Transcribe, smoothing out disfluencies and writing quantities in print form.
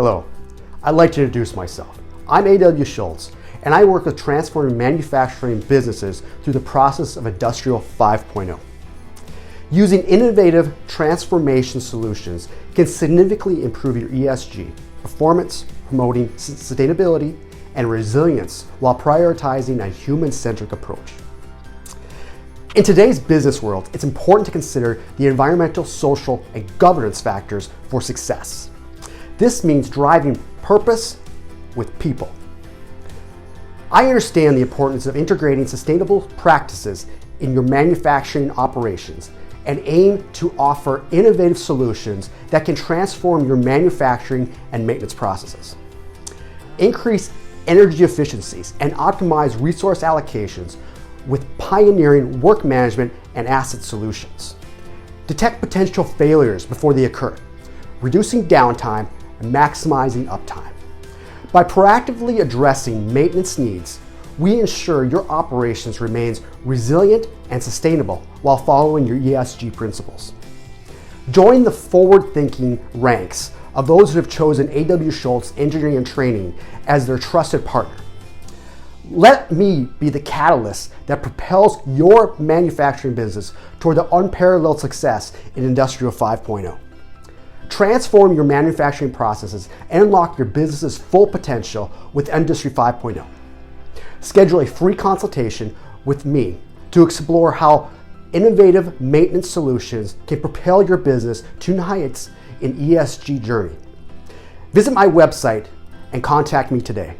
Hello, I'd like to introduce myself. I'm A.W. Schultz, and I work with transforming manufacturing businesses through the process of Industrial 5.0. Using innovative transformation solutions can significantly improve your E.S.G, performance, promoting sustainability and resilience while prioritizing a human-centric approach. In today's business world, it's important to consider the environmental, social, and governance factors for success. This means driving purpose with people. I understand the importance of integrating sustainable practices in your manufacturing operations and aim to offer innovative solutions that can transform your manufacturing and maintenance processes. Increase energy efficiencies and optimize resource allocations with pioneering work management and asset solutions. Detect potential failures before they occur, reducing downtime and maximizing uptime. By proactively addressing maintenance needs, we ensure your operations remains resilient and sustainable while following your E.S.G principles. Join the forward-thinking ranks of those who have chosen A.W. Schultz Engineering and Training as their trusted partner. Let me be the catalyst that propels your manufacturing business toward the unparalleled success in Industrial 5.0. Transform your manufacturing processes and unlock your business's full potential with Industry 5.0. Schedule a free consultation with me to explore how innovative maintenance solutions can propel your business to new heights in E.S.G journey. Visit my website and contact me today.